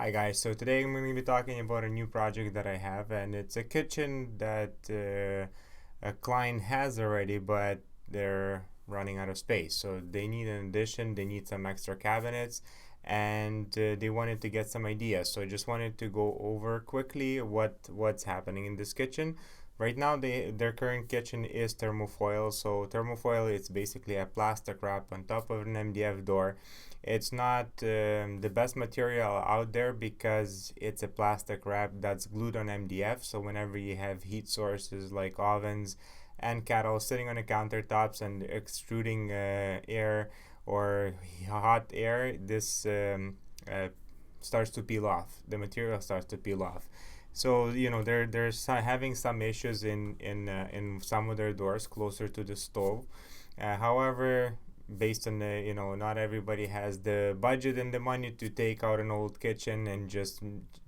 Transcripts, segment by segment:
Hi guys, so today I'm going to be talking about a new project that I have, and it's a kitchen that a client has already, but they're running out of space. So they need an addition, they need some extra cabinets, and they wanted to get some ideas. So I just wanted to go over quickly what's happening in this kitchen. Right now, their current kitchen is thermofoil. So thermofoil, it's basically a plastic wrap on top of an MDF door. It's not the best material out there because it's a plastic wrap that's glued on MDF. So whenever you have heat sources like ovens and kettle sitting on the countertops and extruding air or hot air, this starts to peel off. The material starts to peel off. So they're having some issues in some of their doors closer to the stove. However, based on the not everybody has the budget and the money to take out an old kitchen and just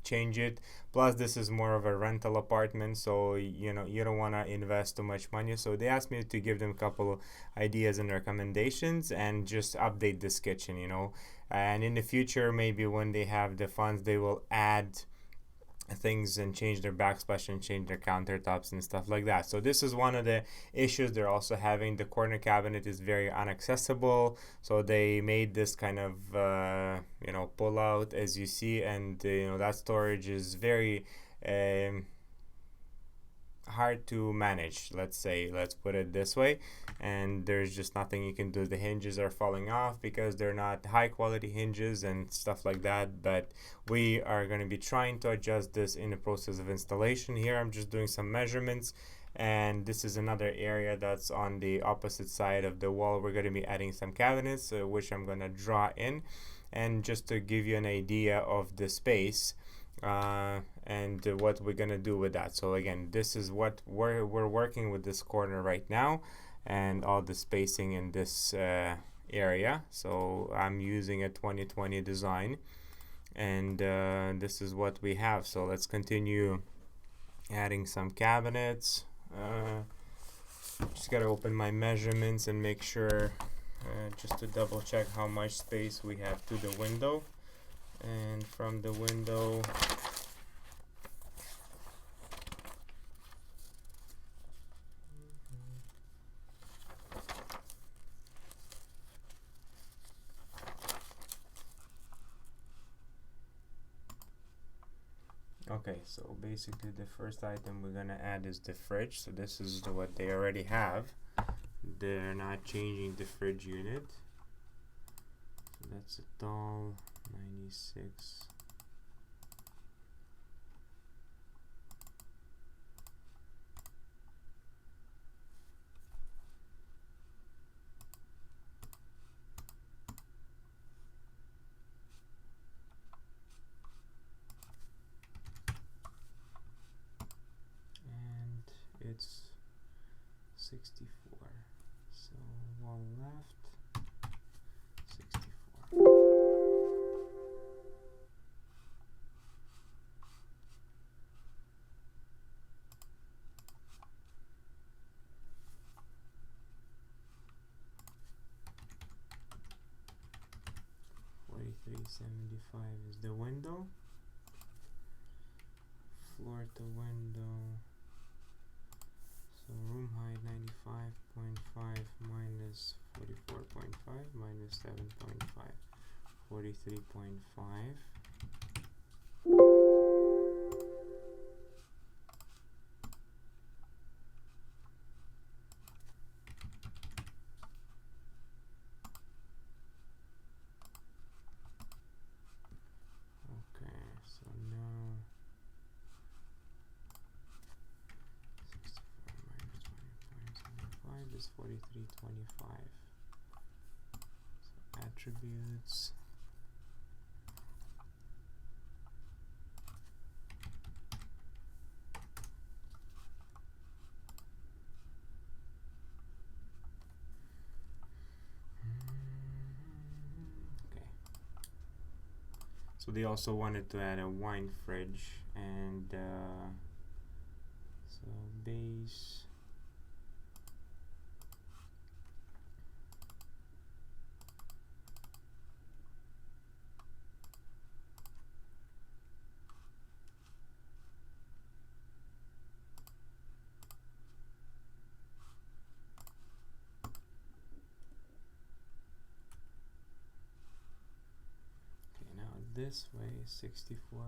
change it. Plus this is more of a rental apartment, so you don't want to invest too much money. So they asked me to give them a couple ideas and recommendations and just update this kitchen, and in the future, maybe when they have the funds, they will add things and change their backsplash and change their countertops and stuff like that. So this is one of the issues they're also having. The corner cabinet is very inaccessible, so they made this kind of pull out, as you see, and that storage is very hard to manage, let's put it this way, and there's just nothing you can do. The hinges are falling off because they're not high quality hinges and stuff like that, but we are going to be trying to adjust this in the process of installation. Here I'm just doing some measurements, and this is another area that's on the opposite side of the wall. We're going to be adding some cabinets, which I'm going to draw in, and just to give you an idea of the space and what we're gonna do with that. So again, this is what we're working with, this corner right now and all the spacing in this area. So I'm using a 2020 design, and this is what we have. So let's continue adding some cabinets. Just gotta open my measurements and make sure just to double check how much space we have to the window, and from the window okay, so basically the first item we're gonna add is the fridge. So this is what they already have. They're not changing the fridge unit. So that's a tall 96. And it's 64. So wall left, 64. $43.75 is the window. Floor to window. So room height 95.5 minus 44.5 minus 7.5, 43.5. Is 43.25. So attributes. Okay. So they also wanted to add a wine fridge, and so base. this way, 64.5,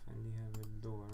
and you have a door.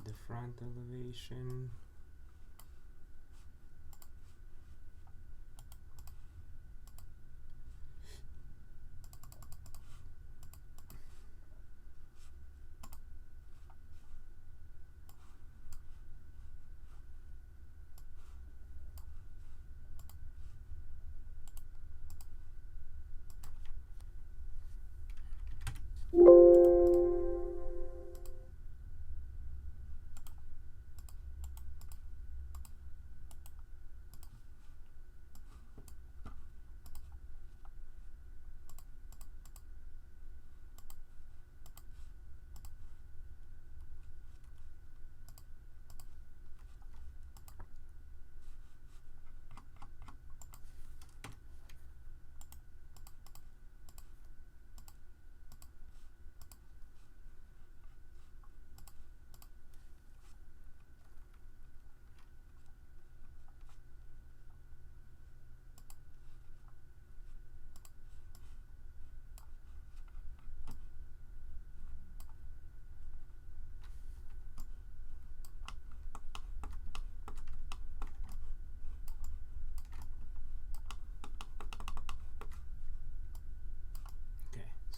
The front elevation.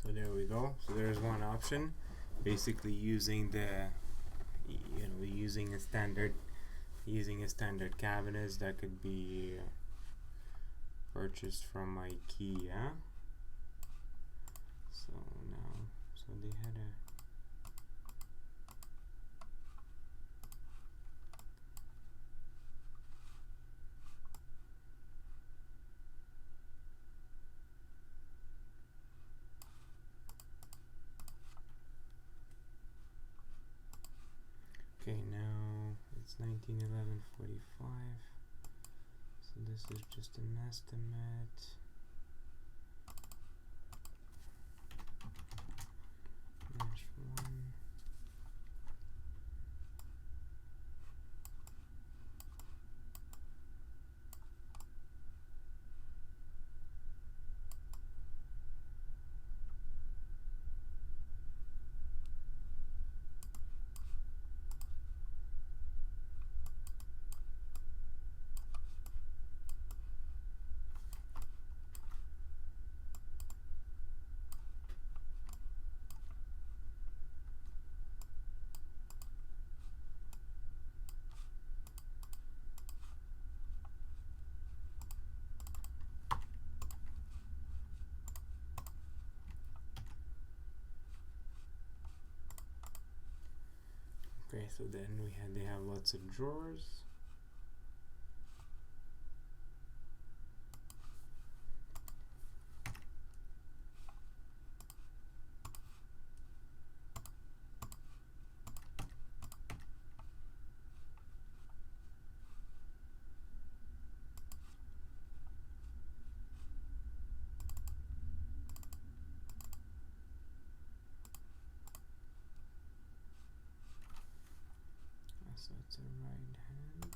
So there we go. So there's one option, basically using the, using a standard cabinets that could be purchased from IKEA. So now, so they had a okay, now it's 1911.45. So this is just an estimate. There's one. Okay, so then they have lots of drawers. So it's a right hand.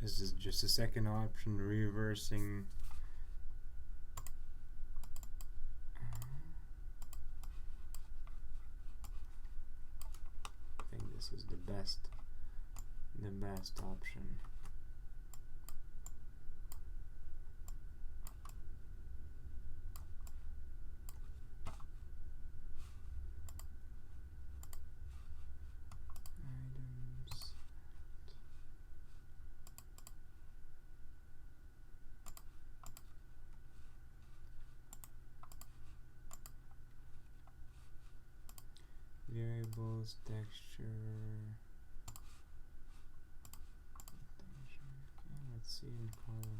This is just a second option, reversing. I think this is the best option. Variables, texture. Okay, let's see in color.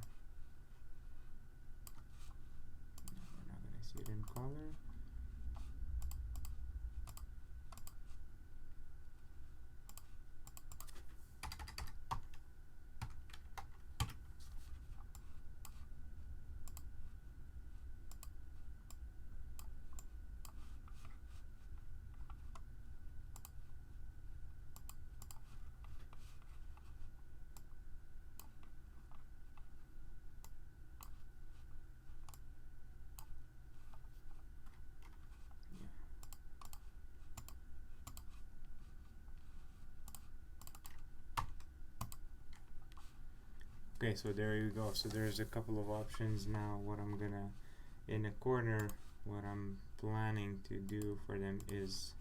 No, we're not going to see it in color. Okay, so there you go. So there's a couple of options now. What I'm gonna, in a corner, what I'm planning to do for them is,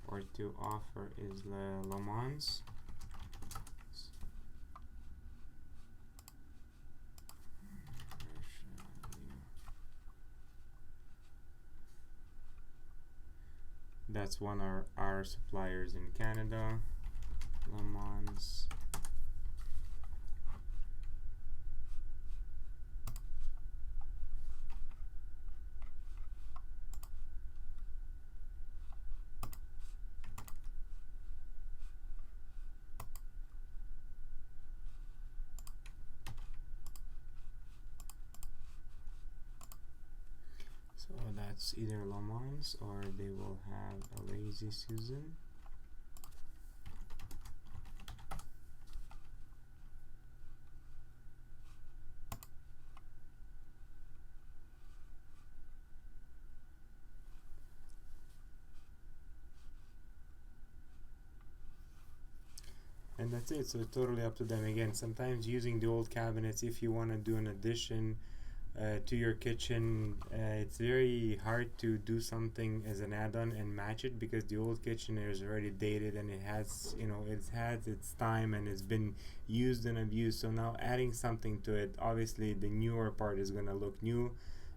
or to offer is Le Mans. That's one of our suppliers in Canada, Le Mans. So that's either Le Mans or they will have a Lazy Susan. And that's it. So it's totally up to them. Again, sometimes using the old cabinets, if you want to do an addition to your kitchen, it's very hard to do something as an add-on and match it, because the old kitchen is already dated and it has, it has its time and it's been used and abused. So now adding something to it, obviously the newer part is going to look new.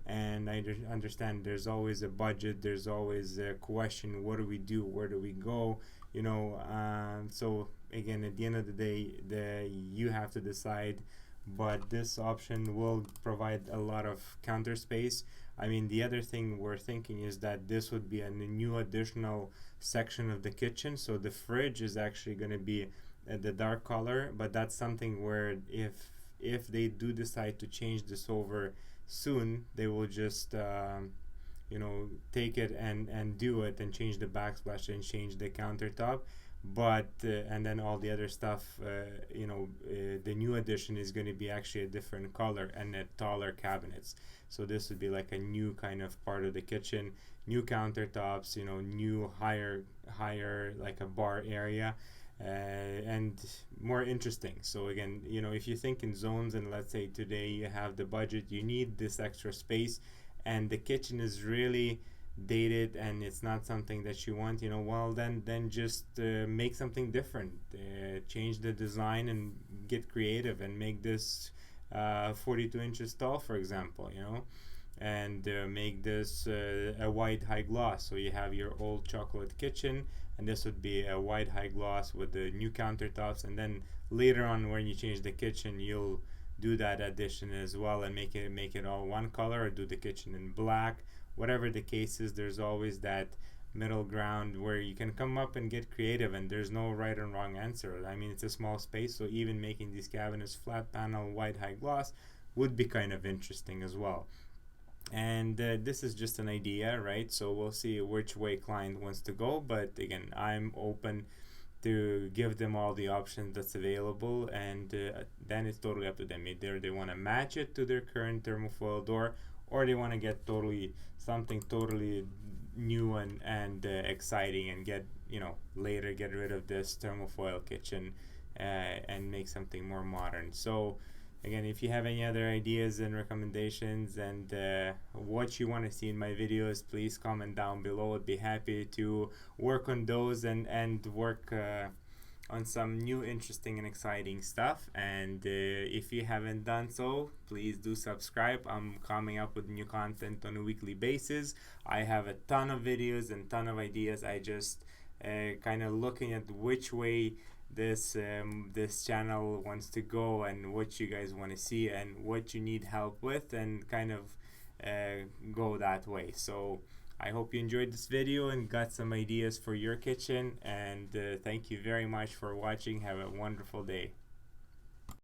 And I understand there's always a budget, there's always a question, what do we do, where do we go, so again, at the end of the day, you have to decide. But this option will provide a lot of counter space. I mean, the other thing we're thinking is that this would be a new additional section of the kitchen. So the fridge is actually going to be the dark color, but that's something where if they do decide to change this over soon, they will just take it and do it and change the backsplash and change the countertop. But and then all the other stuff, the new addition is going to be actually a different color and a taller cabinets. So this would be like a new kind of part of the kitchen, new countertops, new higher like a bar area, and more interesting. So again, if you think in zones, and let's say today you have the budget, you need this extra space, and the kitchen is really dated and it's not something that you want, well, then just make something different, change the design and get creative and make this 42 inches tall, for example, and make this a white high gloss. So you have your old chocolate kitchen, and this would be a white high gloss with the new countertops, and then later on when you change the kitchen, you'll do that addition as well and make it all one color, or do the kitchen in black. Whatever the case is, there's always that middle ground where you can come up and get creative, and there's no right and wrong answer. I mean, it's a small space, so even making these cabinets flat panel white high gloss would be kind of interesting as well. And this is just an idea, right? So we'll see which way client wants to go, but again, I'm open to give them all the options that's available, and then it's totally up to them. Either they want to match it to their current thermofoil door, or they want to get something totally new and exciting, and later get rid of this thermofoil kitchen and make something more modern. So again, if you have any other ideas and recommendations and what you want to see in my videos, please comment down below. I'd be happy to work on those and work on some new interesting and exciting stuff. And if you haven't done so, please do subscribe. I'm coming up with new content on a weekly basis. I have a ton of videos and ton of ideas. I just kind of looking at which way this channel wants to go and what you guys want to see and what you need help with, and kind of go that way. So I hope you enjoyed this video and got some ideas for your kitchen, and thank you very much for watching. Have a wonderful day.